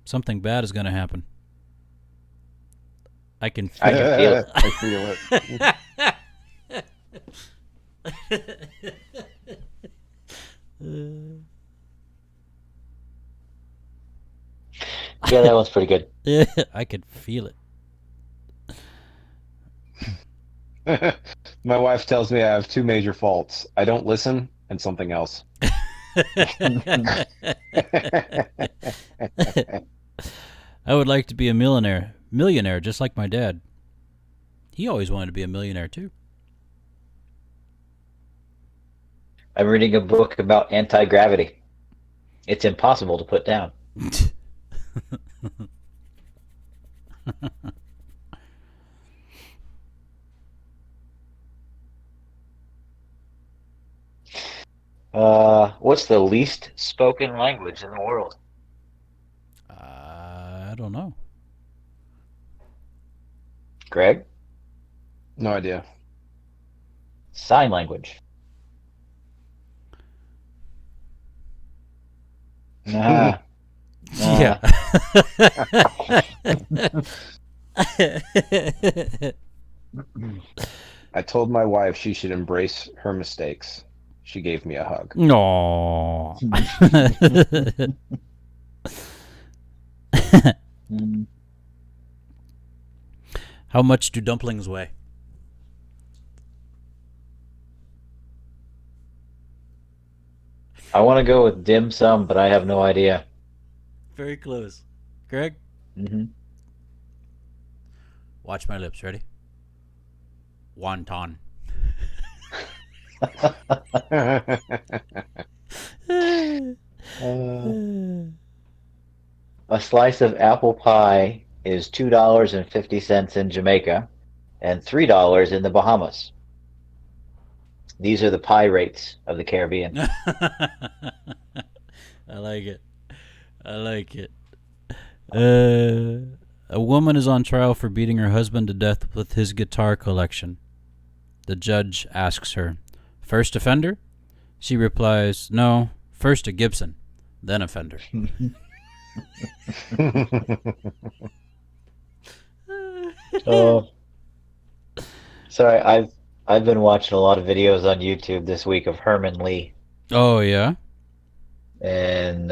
Something bad is going to happen. I can feel it. I feel Yeah, that one's pretty good. I could feel it. My wife tells me I have two major faults. I don't listen and something else. I would like to be a millionaire just like my dad. He always wanted to be a millionaire too. I'm reading a book about anti-gravity. It's impossible to put down. What's the least spoken language in the world? I don't know. Greg? No idea. Sign language. Nah. Yeah. I told my wife she should embrace her mistakes. She gave me a hug. No. How much do dumplings weigh? I want to go with dim sum, but I have no idea. Very close. Greg? Mm-hmm. Watch my lips. Ready? Wonton. A slice of apple pie is $2.50 in Jamaica and $3 in the Bahamas. These are the pie rates of the Caribbean. I like it. I like it. A woman is on trial for beating her husband to death with his guitar collection. The judge asks her, "First offender?" She replies, "No, first a Gibson, then offender." Oh, sorry. I've been watching a lot of videos on YouTube this week of Herman Lee Oh, yeah? and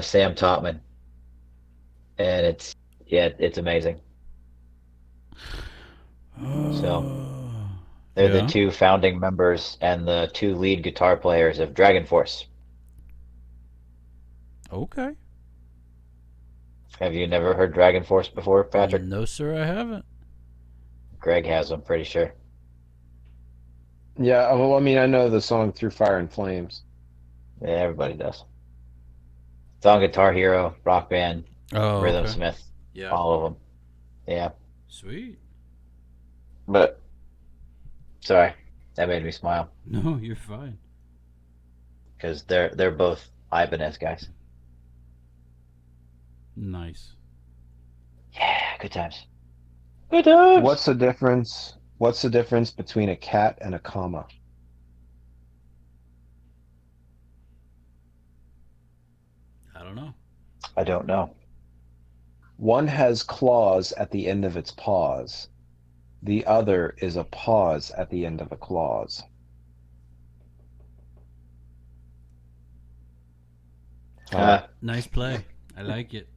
Sam Topman, and it's amazing. So they're the Yeah. two founding members and the two lead guitar players of Dragon Force. Okay. Have you never heard Dragon Force before, Patrick? No, sir, I haven't. Greg has, I'm pretty sure. Yeah, well, I mean, I know the song Through Fire and Flames. Yeah, everybody does. It's on Guitar Hero, Rock Band, Oh, Rhythm okay. Smith, Yeah. all of them. Yeah, Sweet. but sorry, that made me smile No, you're fine. because they're both Ibanez guys. Nice. Yeah, good times. Good times. What's the difference? What's the difference between a cat and a comma? I don't know. I don't know. One has claws at the end of its paws. The other is a pause at the end of a clause. Nice play. I like it.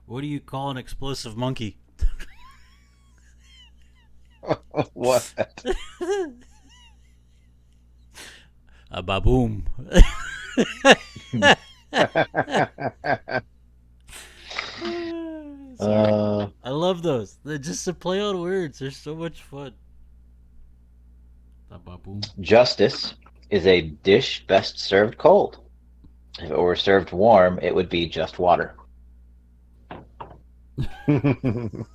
What do you call an explosive monkey? What? A baboom. Sorry. I love those. They're just a play on words. They're so much fun. A baboom. Justice is a dish best served cold. If it were served warm, it would be just water. Hold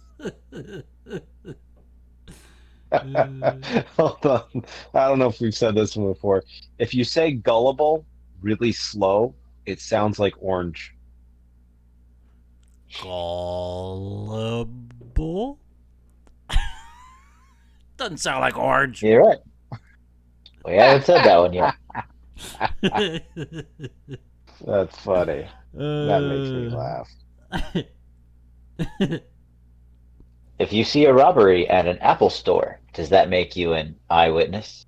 on. I don't know if we've said this one before. If you say gullible really slow, it sounds like orange. Gullible? Doesn't sound like orange. You're right. We haven't said that one yet. That's funny. That makes me laugh. If you see a robbery at an Apple store, does that make you an eyewitness?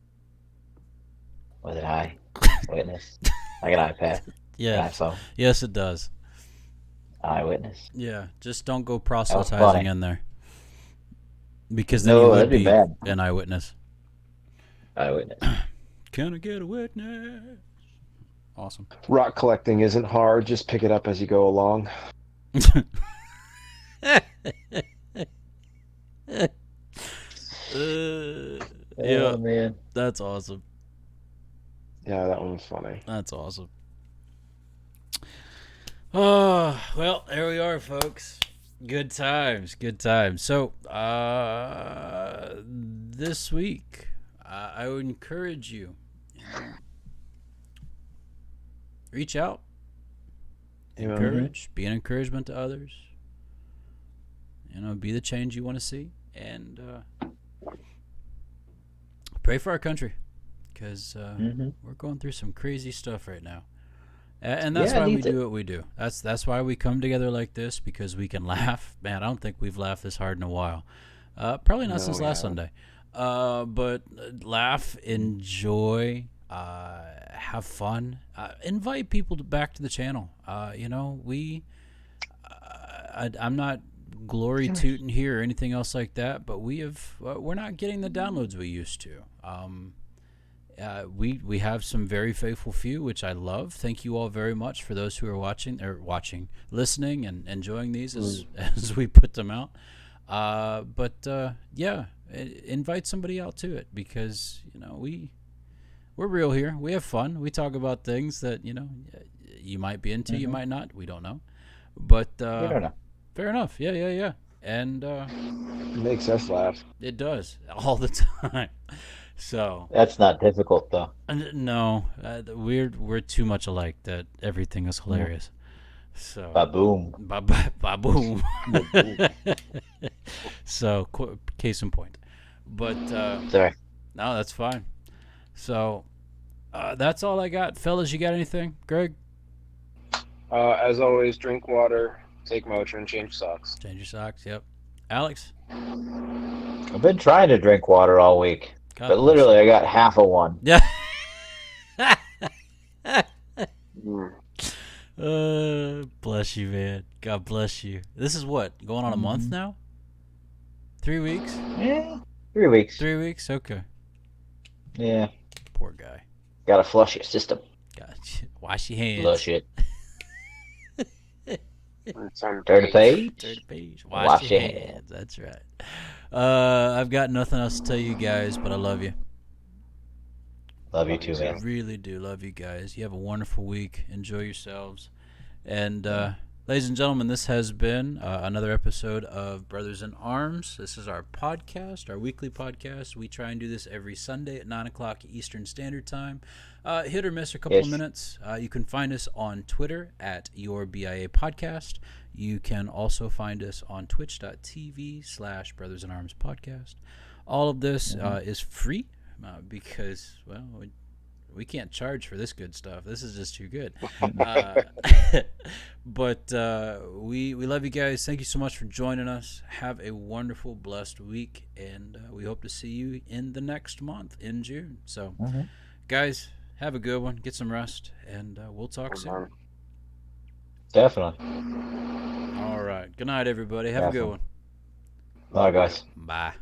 With an eye? Witness? Like an iPad? Yeah. An iPhone? Yes, it does. Eyewitness? Yeah, just don't go was proselytizing funny. in there. Because then No, you would that'd be bad. an eyewitness. Eyewitness. Can I get a witness? Awesome. Rock collecting isn't hard. Just pick it up as you go along. Yeah, man. that's awesome. Yeah, that one was funny. That's awesome. Oh, well, there we are, folks. Good times, good times. So, this week, I would encourage you, reach out, encourage, be an encouragement to others. Be the change you want to see, and pray for our country, because we're going through some crazy stuff right now. And that's why we do what we do. That's why we come together like this, because we can laugh. Man, I don't think we've laughed this hard in a while. Probably not since last Sunday. But laugh, enjoy, have fun. Invite people back to the channel. I'm not glory tooting here or anything else like that, but we're not getting the downloads we used to. We have some very faithful few, which I love. Thank you all very much for those who are listening and enjoying these as we put them out. Invite somebody out to it, because we're real here. We have fun. We talk about things that you might be into, you might not. We don't know, but We don't know. fair enough. Yeah. And It makes us laugh. it does all the time. So That's not difficult, though. no, we're too much alike that everything is hilarious. So Ba-boom. Ba-boom. So case in point. But Sorry. no, that's fine. So that's all I got, fellas. You got anything, Greg? As always, drink water, take Motrin, change socks. Change your socks. Yep. Alex. I've been trying to drink water all week, God but bless literally I got half of one. Yeah. Bless you, man. God bless you. This is what, going on a month now? 3 weeks? Yeah, 3 weeks. 3 weeks? Okay. Yeah, Poor guy. gotta flush your system. God, wash your hands. Flush it. It's on Turn the page. Turn the page. Wash your hands. That's right. I've got nothing else to tell you guys, but I love you. Love you too, man. Really do love you guys. You have a wonderful week. Enjoy yourselves. And Ladies and gentlemen, this has been another episode of Brothers in Arms. This is our podcast, our weekly podcast. We try and do this every Sunday at 9 o'clock Eastern Standard Time. Hit or miss a couple of minutes. You can find us on Twitter at yourbrothersinarmspodcast. You can also find us on twitch.tv/brothersinarmspodcast. All of this is free because, well, we can't charge for this good stuff. This is just too good. But we love you guys. Thank you so much for joining us. Have a wonderful, blessed week, and we hope to see you in the next month in June. So, guys, have a good one. Get some rest, and we'll talk soon. Definitely. All right. Good night, everybody. Have a good one. Bye, guys. Bye.